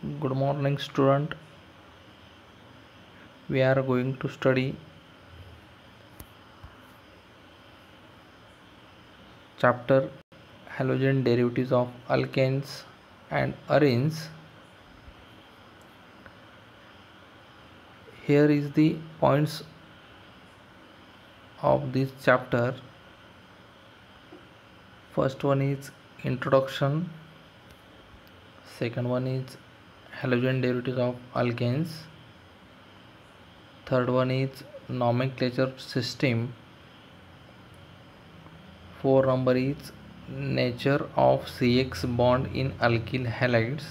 Good morning, student. We are going to study chapter halogen derivatives of alkanes and arenes. Here is the points of this chapter. First one is introduction. Second one is halogen derivatives of alkanes. Third one is nomenclature system. 4 number is nature of CX bond in alkyl halides.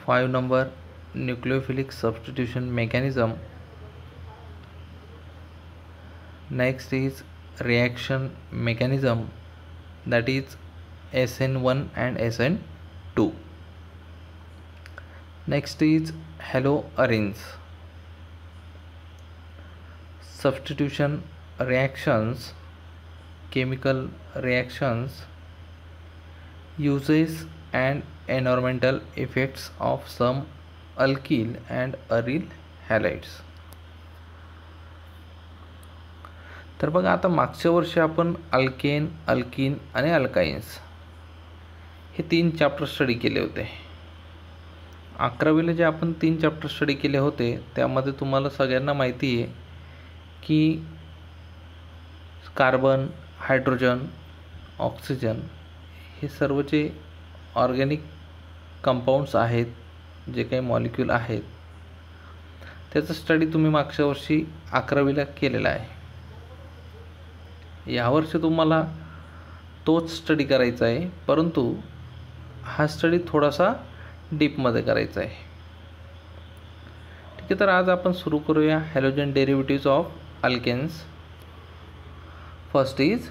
5 number nucleophilic substitution mechanism. Next is reaction mechanism, that is SN1 and SN2. Next is haloarenes. Substitution reactions, chemical reactions, uses and environmental effects of some alkyl and aryl halides. तर बघा, आता मागच्या वर्षी आपण alkane, alkyne आणि alkynes हे 3 chapter study केले होते. 11वीला जे आपण 3 चॅप्टर स्टडी केले होते त्यामध्ये तुम्हाला सगळ्यांना माहिती आहे की कार्बन, हायड्रोजन, ऑक्सिजन हे सर्वचे ऑर्गॅनिक कंपाऊंड्स आहेत, जे काही मॉलिक्यूल आहेत त्याचा स्टडी तुम्ही मागच्या वर्षी 11वीला केलेला आहे. यावर्षी तुम्हाला तोच स्टडी करायचा आहे, परंतु हा स्टडी थोडासा डीपमध्ये करायचा आहे. ठीक आहे, तर आज आपण सुरू करूया halogen derivatives of alkanes. First is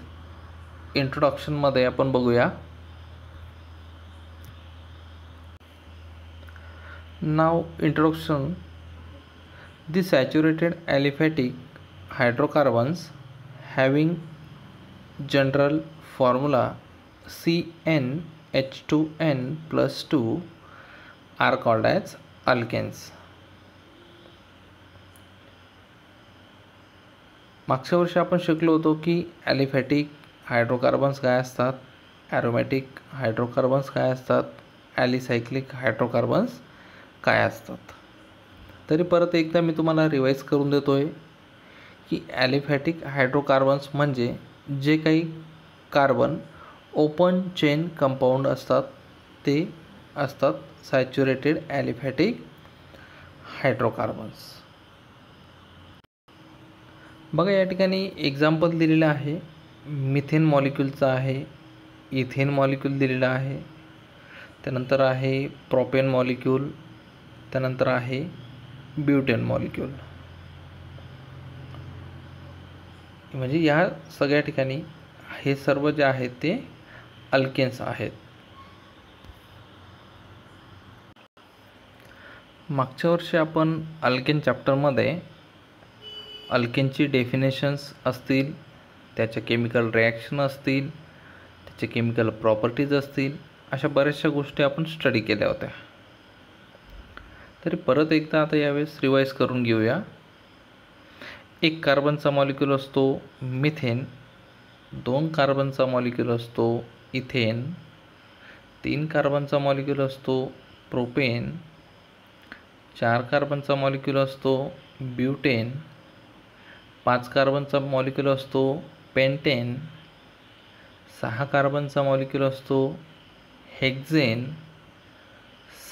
इंट्रोडक्शनमध्ये आपण बघूया. Now introduction. The saturated aliphatic hydrocarbons having general formula CnH2n+2 are called as alkanes. मागच्या वर्षी आपण शिकलो होतो की ॲलिफॅटिक हायड्रोकार्बन्स काय असतात, ॲरोमॅटिक हायड्रोकार्बन्स काय असतात, ॲलिसायक्लिक हायड्रोकार्बन्स काय असतात. तरी परत एकदा मी तुम्हाला रिवाईज करून देतो आहे की ॲलिफॅटिक हायड्रोकार्बन्स म्हणजे जे काही कार्बन ओपन चेन कंपाऊंड असतात ते असतात सॅच्युरेटेड ॲलिफॅटिक हायड्रोकार्बन्स. बघा, या ठिकाणी एक्झाम्पल दिलेलं आहे. मिथेन मॉलिक्यूलचं आहे, इथेन मॉलिक्यूल दिलेलं आहे, त्यानंतर आहे प्रोपेन मॉलिक्यूल, त्यानंतर आहे ब्युटेन मॉलिक्यूल. म्हणजे या सगळ्या ठिकाणी हे सर्व जे आहेत ते अल्केन्स आहेत. मागच्या वर्षी आपण अल्केन चॅप्टरमध्ये अल्केनची डेफिनेशन्स असतील, त्याच्या केमिकल रिॲक्शन असतील, त्याचे केमिकल प्रॉपर्टीज असतील, अशा बऱ्याचशा गोष्टी आपण स्टडी केल्या होत्या. तरी परत एकदा आता यावेळेस रिवाईज करून घेऊया. एक कार्बनचा मॉलिक्यूल असतो मिथेन, 2 कार्बनचा मॉलिक्यूल असतो इथेन, 3 कार्बनचा मॉलिक्यूल असतो प्रोपेन, 4 कार्बनचा मॉलिक्यूल असतो ब्युटेन, 5 कार्बनचा मॉलिक्यूल असतो पेंटेन, 6 कार्बनचा मॉलिक्यूल असतो हेक्झेन,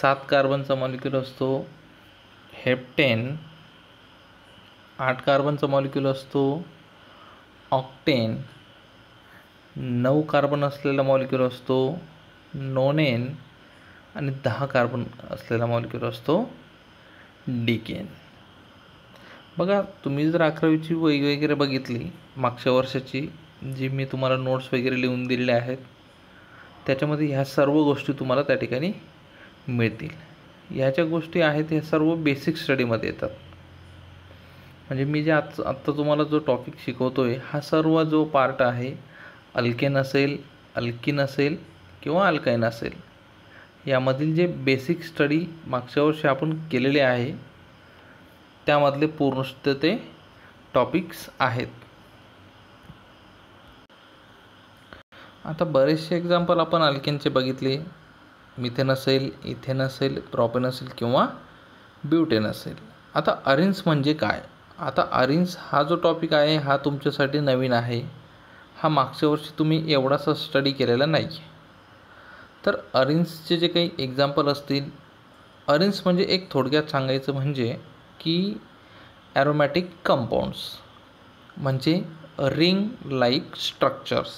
7 कार्बनचा मॉलिक्यूल असतो हेप्टेन, 8 कार्बनचा मॉलिक्यूल असतो ऑक्टेन, 9 कार्बन असलेला मॉलिक्यूल असतो नोनेन आणि 10 कार्बन असलेला मॉलिक्यूल असतो डिकेन. बघा, तुम्ही जर 11वीची वही वगैरे बघितली मागच्या वर्षाची, जी मी तुम्हाला नोट्स वगैरे लिहून दिलेल्या आहेत, त्याच्यामध्ये ह्या सर्व गोष्टी तुम्हाला त्या ठिकाणी मिळतील. ह्या गोष्टी आहेत ह्या सर्व बेसिक स्टडीमध्ये येतात. म्हणजे मी जे आत्ता तुम्हाला जो टॉपिक शिकवतो आहे हा सर्व जो पार्ट आहे, अल्केन असेल, अल्कीन असेल किंवा अल्काइन असेल, यामधील जे बेसिक स्टडी मागच्या वर्षी आपण केलेले आहे त्यामधले पूर्ण ते टॉपिक्स आहेत. आता बरेचसे एक्झाम्पल आपण अल्केनचे बघितले. मिथेन असेल, इथेन असेल, प्रोपेन असेल किंवा ब्युटेन असेल. आता अरेन्स म्हणजे काय? आता अरेन्स हा जो टॉपिक आहे हा तुमच्यासाठी नवीन आहे. हा मागच्या वर्षी तुम्ही एवढासा स्टडी केलेला नाही. तर अरेन्सचे जे काही एक्झाम्पल असतील, अरेन्स म्हणजे एक थोडक्यात सांगायचं म्हणजे की ॲरोमॅटिक कंपाऊंड्स म्हणजे रिंग लाईक स्ट्रक्चर्स.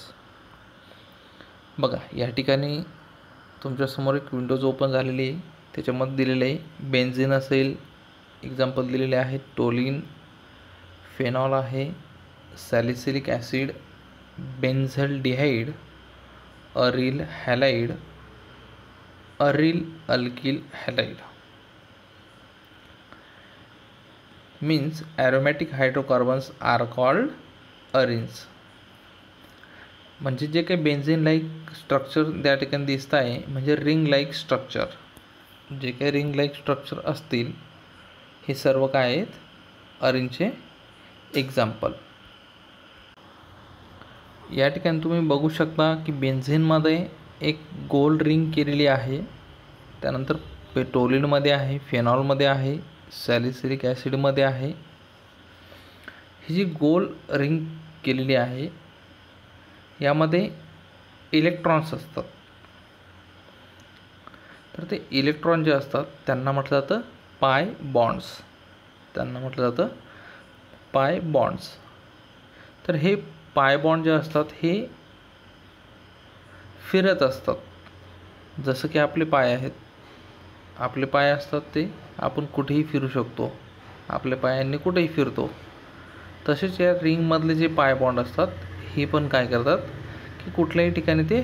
बघा या ठिकाणी तुमच्यासमोर एक विंडोज ओपन झालेली आहे. त्याच्यामध्ये दिलेलं आहे बेन्झिन असेल, एक्झाम्पल दिलेले आहेत टोलिन, फेनॉल आहे, salicylic acid, benzaldehyde, aryl halide, aryl alkyl halide. Means aromatic hydrocarbons are called arenes. म्हणजे जे काही बेन्झिन लाईक स्ट्रक्चर त्या ठिकाणी दिसत आहे म्हणजे रिंग लाईक स्ट्रक्चर. जे काही रिंग लाईक स्ट्रक्चर असतील हे सर्व काय आहेत? अरेन्सचे एक्झाम्पल. या ठिकाणी तुम्ही बघू शकता की बेन्झिनमध्ये एक गोल रिंग केलेली आहे. त्यानंतर टोलिनमध्ये आहे, फेनॉलमध्ये आहे, सॅलिसिलिक ॲसिडमध्ये आहे. ही जी गोल रिंग केलेली आहे यामध्ये इलेक्ट्रॉन्स असतात. तर ते इलेक्ट्रॉन जे असतात त्यांना म्हटलं जातं पाय बॉन्ड्स. पाय बॉन्ड्स. तर हे पाय बॉन्ड जे असतात हे फिरत असतात. जसं की आपले पाय आहेत. आपले पाय असतात ते आपण कुठेही फिरू शकतो. आपल्या पायांनी कुठेही फिरतो. तसेच या रिंगमधले जे पाय बॉन्ड असतात हे पण काय करतात की कुठल्याही ठिकाणी ते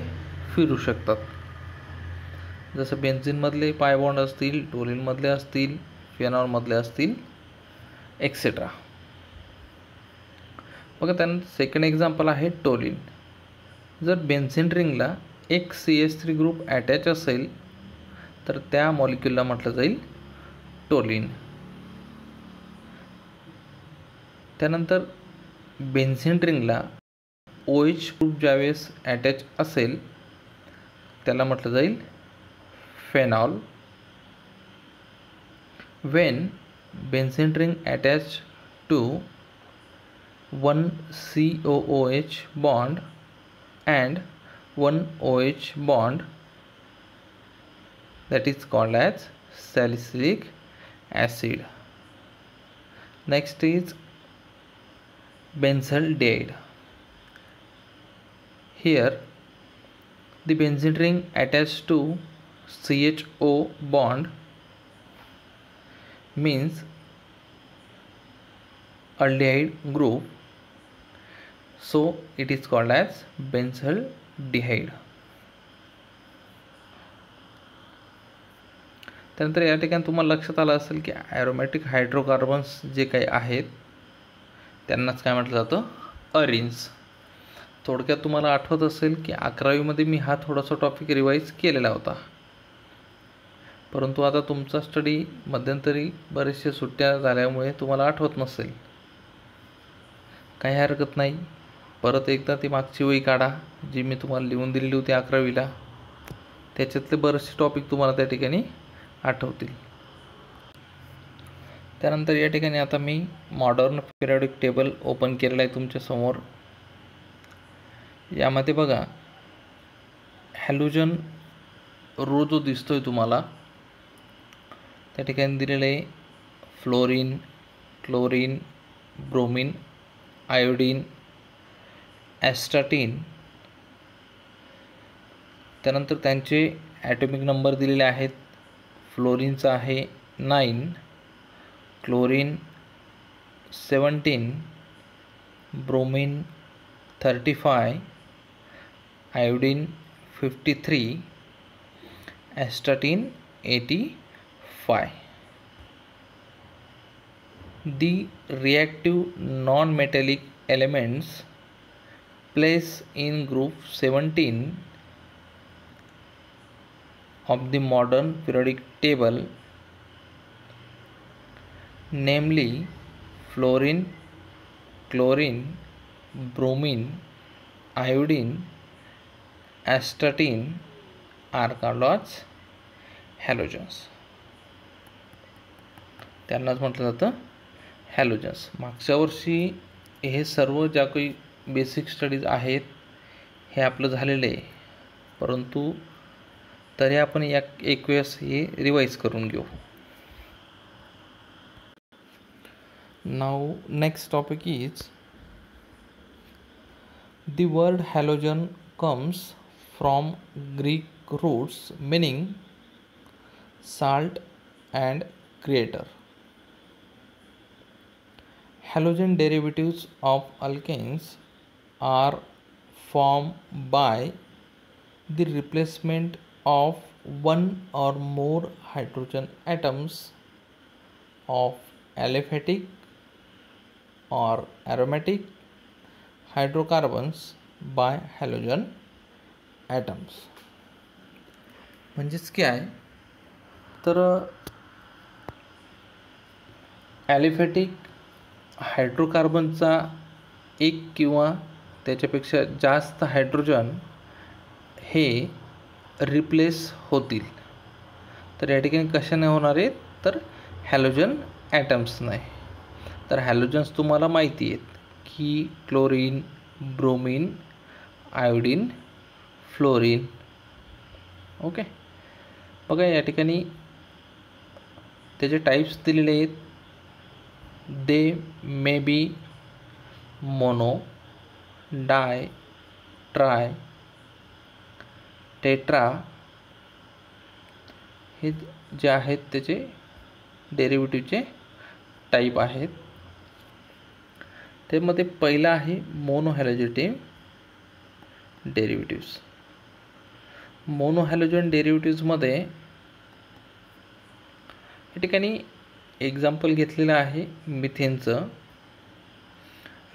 फिरू शकतात. जसं बेन्झिनमधले पाय बॉन्ड असतील, टोलिनमधले असतील, फेनॉलमधले असतील, एक्सेट्रा. बघा त्यानंतर सेकंड एक्झाम्पल आहे टोलिन. जर बेन्झिन रिंगला एक CH3 ग्रुप अटॅच असेल तर त्या मॉलिक्यूलला म्हटलं जाईल टोलिन. त्यानंतर बेन्झिन रिंगला OH ग्रुप ज्यावेळेस अटॅच असेल त्याला म्हटलं जाईल phenol. When benzene ring attach to 1 COOH bond and 1 OH bond, that is called as salicylic acid. Next is benzaldehyde. Here the benzene ring attached to CHO bond means aldehyde group, so it is called as benzaldehyde. त्यानंतर या ठिकाणी तुम्हाला लक्षात आलं असेल की aromatic hydrocarbons जे काही आहेत त्यांनाच काय म्हटलं जातं? अरेन्स. थोडक्यात तुम्हाला आठवत असेल की 11वीमध्ये मी हा थोडासा टॉपिक रिवाईज केलेला होता. परंतु आता तुमचा स्टडी मध्यंतरी बरेचसे सुट्ट्या झाल्यामुळे तुम्हाला आठवत नसेल. काही हरकत नाही. परत एकदा ती मागची वही काढा जी मी तुम्हाला लिहून दिलेली होती 11वीला. त्याच्यातले बरेचसे टॉपिक तुम्हाला त्या ठिकाणी आठवतील. त्यानंतर या ठिकाणी आता मी मॉडर्न पिरियॉडिक टेबल ओपन केलेलं आहे तुमच्यासमोर. यामध्ये बघा हॅलोजन रो जो दिसतोय तुम्हाला त्या ठिकाणी दिलेलं आहे फ्लोरीन, क्लोरीन, ब्रोमीन, आयोडीन, ॲस्टाटीन. त्यानंतर त्यांचे ॲटॉमिक नंबर दिलेले आहेत. फ्लोरीनचा आहे 9, chlorine 17, bromine 35, iodine 53, ॲस्टाटीन 85. The reactive non-metallic elements placed in group 17 of the modern periodic table, namely fluorine, chlorine, bromine, iodine, astatine, are called as halogens. त्यांनाच म्हटलं जातं halogens. मागच्या वर्षी हे सर्व ज्या काही बेसिक स्टडीज आहेत हे आपलं झालेलं आहे, परंतु तरी आपण एक वेळेस हे रिवाईज करून घेऊ. Now next topic is the word halogen comes from Greek roots meaning salt and creator. Halogen derivatives of alkanes are formed by the replacement of one or more hydrogen atoms of aliphatic or aromatic hydrocarbons by halogen atoms. म्हणजेच काय तर aliphatic हायड्रोकार्बनचा एक किंवा त्याच्यापेक्षा जास्त hydrogen हे replace होतील. तर या ठिकाणी कशाने होणार आहेत तर हॅलोजन ॲटम्स नाही. तर हॅलोजन्स तुम्हाला माहिती आहेत की chlorine, bromine, iodine, fluorine. Okay, बघा या ठिकाणी त्याचे टाइप्स दिलेले आहेत. They may be mono, di, tri, tetra हे जे आहेत त्याचे डेरिव्हेटिव्हचे टाईप आहेत. त्यामध्ये पहिला आहे मोनोहॅलोजेटिव्ह डेरिव्हेटिव्स. मोनोहॅलोजन डेरिव्हेटिव्समध्ये या ठिकाणी एक्झाम्पल घेतलेलं आहे मिथेनचं.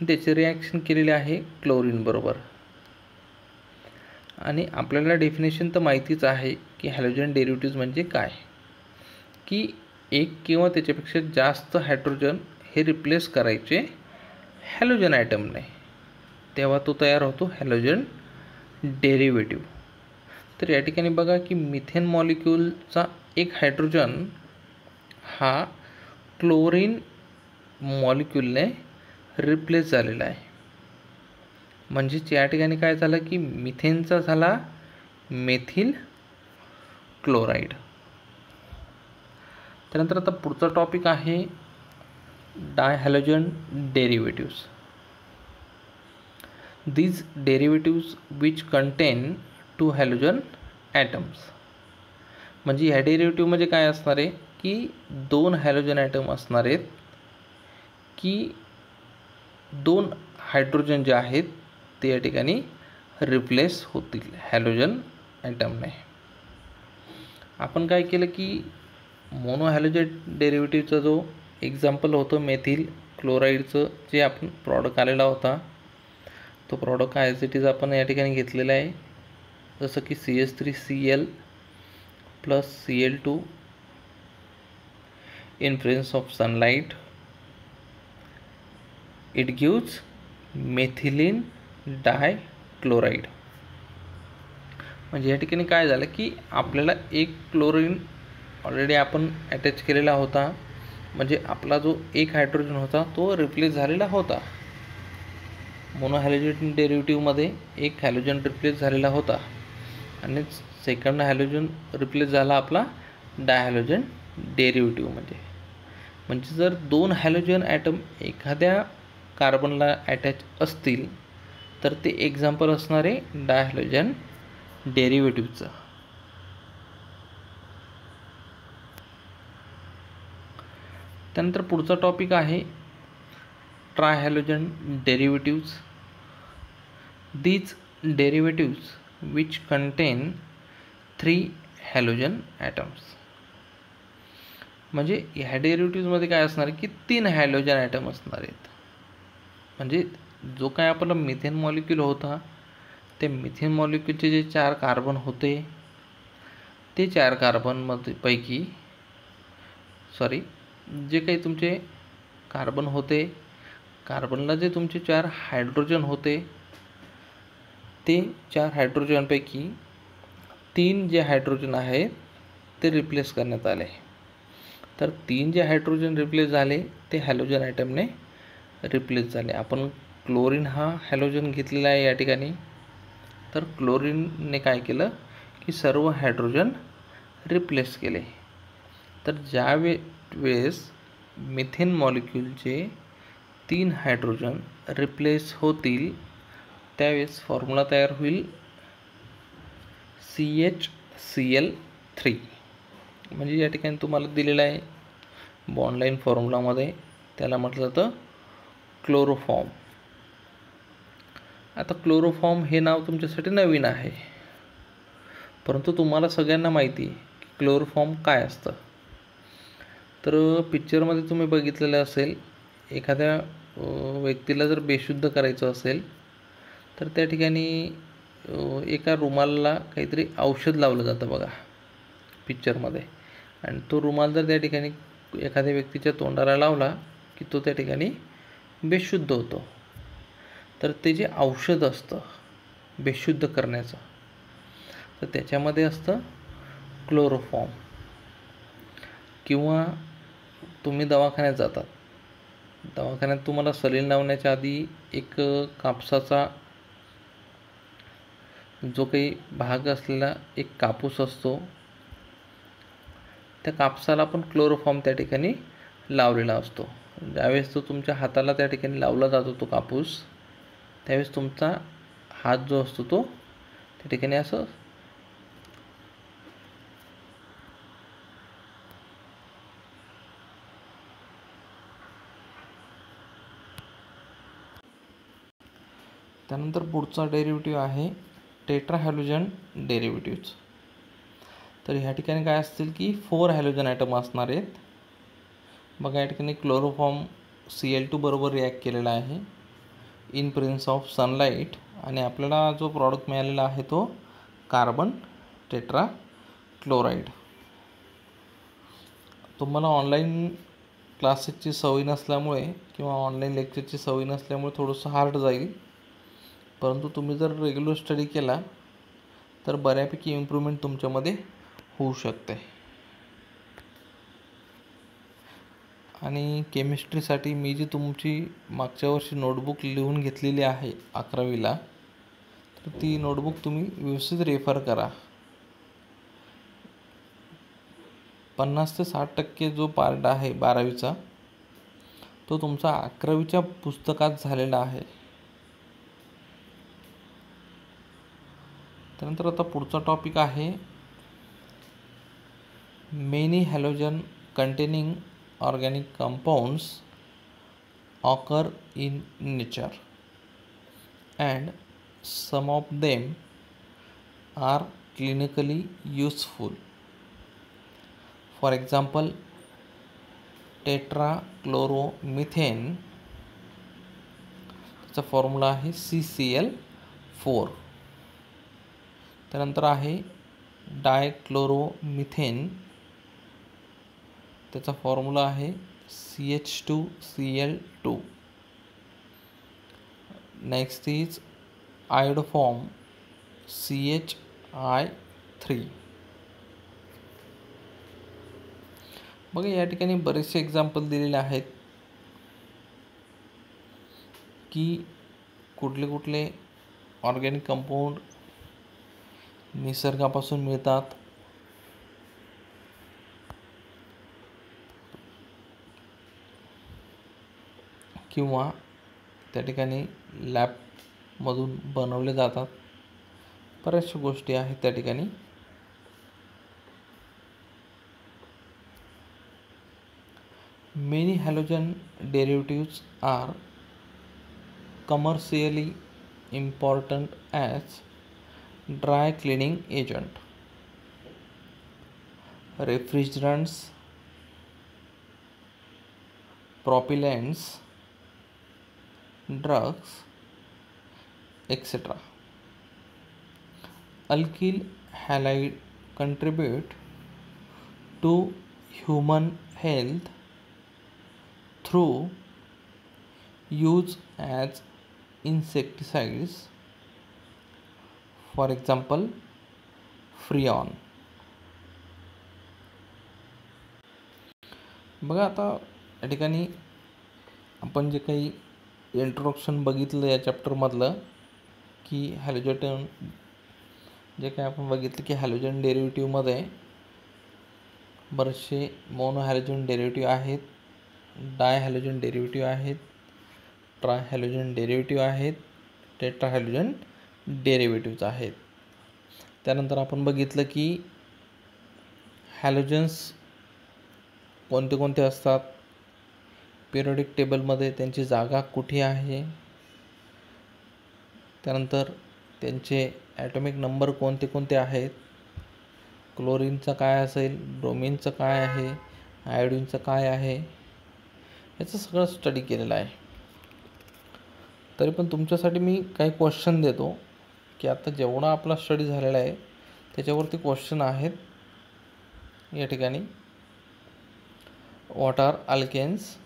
त्याचे रिॲक्शन केलेले आहे क्लोरीन बरोबर. आणि आपल्याला डेफिनेशन तर माहितीच आहे की हॅलोजन डेरिव्हेटिव्ज म्हणजे काय, की एक किंवा त्याच्यापेक्षा जास्त हायड्रोजन हे रिप्लेस करायचे हॅलोजन ॲटमने, तेव्हा तो तयार होतो हॅलोजन डेरिव्हेटिव्ह. तर या ठिकाणी बघा की मिथेन मॉलिक्यूलचा एक हायड्रोजन हा क्लोरीन मॉलिक्यूलने रिप्लेस झालेला आहे. म्हणजेच या ठिकाणी काय झालं की मिथेनचा झाला मेथिल क्लोराईड. त्यानंतर आता पुढचा टॉपिक आहे डायहॅलोजन डेरिव्हेटिव्स. these derivatives which contain two halogen atoms. म्हणजे ह्या डेरिव्हेटिव्हमध्ये काय असणार आहे की दोन हॅलोजन ॲटम असणार आहेत, की दोन हायड्रोजन जे आहेत ते या ठिकाणी रिप्लेस होतील हॅलोजन ॲटमने. आपण काय केलं की मोनोहॅलोजन डेरिव्हेटिव्हचा जो एक्झाम्पल होतं मेथिल क्लोराईडचं जे आपण प्रॉडक्ट आलेला होता, तो प्रॉडक्ट ॲज इट इज आपण या ठिकाणी घेतलेला आहे. जसं की CH3Cl plus Cl2 in presence of sunlight, it gives methylene dichloride. म्हणजे या ठिकाणी काय झालं की आपल्याला एक क्लोरीन ऑलरेडी आपण अटॅच केलेला होता, म्हणजे आपला जो एक हायड्रोजन होता तो रिप्लेस झालेला होता. मोनोहॅलोजन डेरिव्हेटिव्हमध्ये एक हॅलोजन रिप्लेस झालेला होता आणि सेकंड हॅलोजन रिप्लेस झाला आपला डायहॅलोजन डेरिव्हेटिव्हमध्ये. म्हणजे जर दोन हॅलोजन ॲटम एखाद्या कार्बनला अटॅच असतील तर ते एक्झाम्पल असणार आहे डायहॅलोजन डेरिव्हेटिव्हचं. त्यानंतर पुढचा टॉपिक आहे ट्रायहॅलोजन डेरिव्हेटिव्स. these derivatives which contain 3 halogen atoms. म्हणजे ह्या डेरिव्हेटिव्हमध्ये काय असणार की 3 हॅलोजन ॲटम असणार आहेत. म्हणजे जो काय आपला मिथेन मॉलिक्यूल होता ते मिथेन मॉलिक्यूलचे जे 4 कार्बन होते ते 4 कार्बनमध्ये पैकी जे काही तुमचे कार्बन होते, कार्बनला जे तुमचे 4 हायड्रोजन होते, ते 4 हायड्रोजनपैकी 3 जे हायड्रोजन आहेत ते रिप्लेस करण्यात आले. तर 3 जे हायड्रोजन रिप्लेस झाले ते हॅलोजन ॲटमने रिप्लेस झाले. आपण क्लोरीन हा हॅलोजन घेतलेला आहे या ठिकाणी. तर क्लोरीनने काय केलं की सर्व हायड्रोजन रिप्लेस केले. तर वेळेस मिथेन मॉलिक्यूलचे 3 हायड्रोजन रिप्लेस होतील त्यावेळेस फॉर्म्युला तयार होईल CHCl3. म्हणजे या ठिकाणी तुम्हाला दिलेलं आहे बॉन्डलाईन फॉर्म्युलामध्ये, त्याला म्हटलं जातं क्लोरोफॉर्म. आता क्लोरोफॉर्म हे नाव तुमच्यासाठी नवीन आहे, परंतु तुम्हाला सगळ्यांना माहिती आहे की क्लोरोफॉर्म काय असतं. तर पिक्चरमध्ये तुम्ही बघितलेलं असेल, एखाद्या व्यक्तीला जर बेशुद्ध करायचं असेल तर त्या ठिकाणी एका रुमालाला काहीतरी औषध लावलं जातं बघा पिक्चरमध्ये, आणि तो रुमाल जर त्या ठिकाणी एखाद्या व्यक्तीच्या तोंडाला लावला की तो त्या ठिकाणी बेशुद्ध होतो. तर ते जे औषध असतं बेशुद्ध करण्याचं, तर त्याच्यामध्ये असतं क्लोरोफॉर्म. किंवा तुम्ही दवाखान्यात जातात, दवाखान्यात तुम्हाला सलीन लावण्याच्या आधी एक कापसाचा जो काही भाग असलेला एक कापूस असतो, त्या कापसाला पण क्लोरोफॉर्म त्या ठिकाणी लावलेला असतो. ज्यावेळेस तो तुमच्या हाताला त्या ठिकाणी लावला जातो तो कापूस, त्यावेळेस तुमचा हात जो असतो तो त्या ठिकाणी असं त्यानंतर पुढचा डेरिव्हेटिव्ह आहे टेट्राहॅलोजन डेरिव्हेटिव्ह्ज. तर ह्या ठिकाणी काय असतील की 4 हॅलोजन ॲटम असणार आहेत. बघा या ठिकाणी क्लोरोफॉर्म Cl2 बरोबर रिॲक्ट केलेला आहे इन प्रेझेन्स ऑफ सनलाईट, आणि आपल्याला जो प्रॉडक्ट मिळालेला आहे तो कार्बन टेट्राक्लोराईड. तुम्हाला ऑनलाईन क्लासेसची सवय नसल्यामुळे किंवा ऑनलाईन लेक्चरची सवय नसल्यामुळे थोडंसं हार्ड जाईल, परंतु तुम्ही जर रेग्युलर स्टडी केला तर बऱ्यापैकी इम्प्रूव्हमेंट तुमच्यामध्ये होऊ शकते. आणि केमिस्ट्रीसाठी मी जी तुमची मागच्या वर्षी नोटबुक लिहून घेतलेली आहे 11वीला, तर ती नोटबुक तुम्ही व्यवस्थित रेफर करा. 50 ते 60% जो पार्ट आहे 12वीचा तो तुमचा 11वीच्या पुस्तकात झालेला आहे. त्यानंतर आता पुढचा टॉपिक आहे many halogen containing organic compounds occur in nature and some of them are clinically useful. For example tetrachloromethane, त्याचा फॉर्म्युला आहे CCl4. त्यानंतर आहे डायक्लोरोमिथेन, त्याचा फॉर्म्युला आहे CH2Cl2. Next is iodoform CHI3. बघा या ठिकाणी बरेचसे एक्झाम्पल दिलेले आहेत की कुठले कुठले ऑर्गॅनिक कंपाऊंड निसर्गापासून मिळतात किंवा त्या ठिकाणी लॅबमधून बनवले जातात. बऱ्याचशा गोष्टी आहेत त्या ठिकाणी. Many halogen derivatives are commercially important as dry cleaning agent, refrigerants, propellants, drugs, etc. Alkyl halide contribute to human health through use as insecticides, for example फ्रिऑन. बघा आता या ठिकाणी आपण जे काही इंट्रोडक्शन बघितलं या चॅप्टरमधलं की हॅलोजन जे काही आपण बघितलं की हॅलोजन डेरिव्हेटिव्हमध्ये बरेचसे मोनो हॅलोजन डेरिव्हेटिव्ह आहेत, डाय हॅलोजन डेरिव्हेटिव्ह आहेत, ट्राय हॅलोजन डेरिव्हेटिव्ह आहेत, टेट्रा हॅलोजन डेरिव्हेटिव्हज आहेत. त्यानंतर आपण बघितलं की हॅलोजन्स कोणते कोणते असतात, पिरियडिक टेबलमध्ये त्यांची जागा कुठे आहे, त्यानंतर त्यांचे ॲटॉमिक नंबर कोणते कोणते आहेत, क्लोरीनचं काय असेल, ब्रोमिनचं काय आहे, आयोडीनचं काय आहे, याचं सगळं स्टडी केलेलं आहे. तरी पण तुमच्यासाठी मी काही क्वेश्चन देतो की आता जेवढा आपला स्टडी झालेला आहे त्याच्यावरती क्वेश्चन आहेत या ठिकाणी. What are alkanes,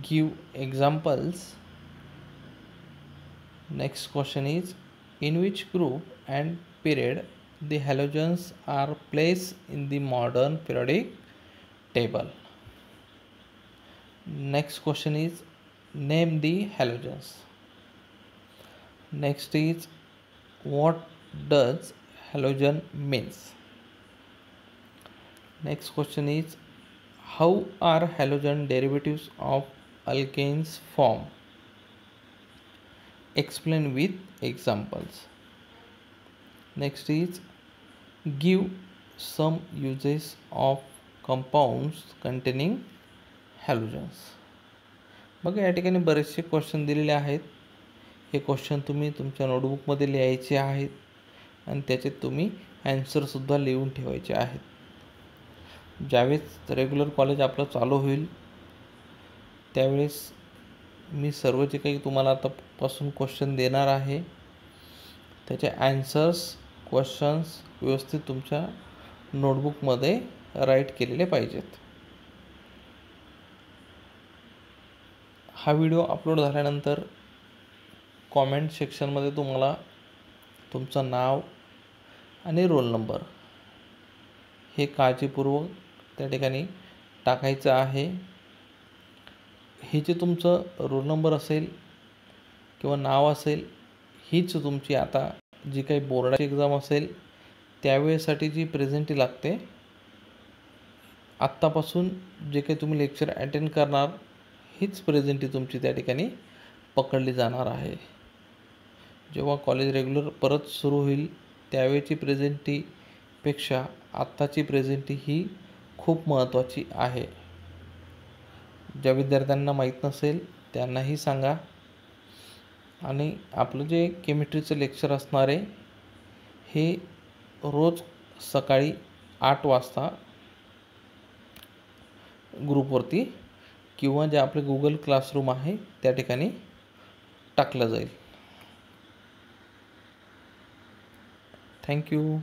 give examples. Next question is in which group and period the halogens are placed in the modern periodic table. Next question is name the halogens. Next is what does halogen means. Next question is how are halogen derivatives of alkanes formed? Explain with examples. Next is give some uses of compounds containing halogens. बघा या ठिकाणी बरेचसे question दिलेले आहेत. हे question तुम्ही तुमच्या नोटबुकमध्ये लिहायचे आहेत आणि त्याचे तुम्ही ॲन्सरसुद्धा लिहून ठेवायचे आहेत. ज्यावेळेस रेग्युलर कॉलेज आपलं चालू होईल त्यावेळेस मी सर्व जे काही तुम्हाला आतापासून क्वेश्चन देणार आहे त्याचे ॲन्सर्स क्वेश्चन्स व्यवस्थित तुमच्या नोटबुकमध्ये राईट केलेले पाहिजेत. हा व्हिडिओ अपलोड झाल्यानंतर कॉमेंट सेक्शनमध्ये तुम्हाला तुमचं नाव आणि रोल नंबर हे काळजीपूर्वक त्या ठिकाणी टाकायचं आहे. हे जे तुमचं रोल नंबर असेल किंवा नाव असेल हीच तुमची आता जी काही बोर्डाची एक्झाम असेल त्यावेळेसाठी जी प्रेझेंटी लागते. आत्तापासून जे काही तुम्ही लेक्चर अटेंड करणार हीच प्रेझेंटी तुमची त्या ठिकाणी पकडली जाणार आहे. जेव्हा कॉलेज रेग्युलर परत सुरू होईल त्यावेळची प्रेझेंटीपेक्षा आत्ताची प्रेझेंटी ही खूप महत्त्वाची आहे. ज्या विद्यार्थ्यांना माहीत नसेल त्यांनाही सांगा. आणि आपलं जे केमिस्ट्रीचं लेक्चर असणार आहे हे रोज सकाळी 8 वाजता ग्रुपवरती किंवा जे आपले गुगल क्लासरूम आहे त्या ठिकाणी टाकलं जाईल. थँक्यू.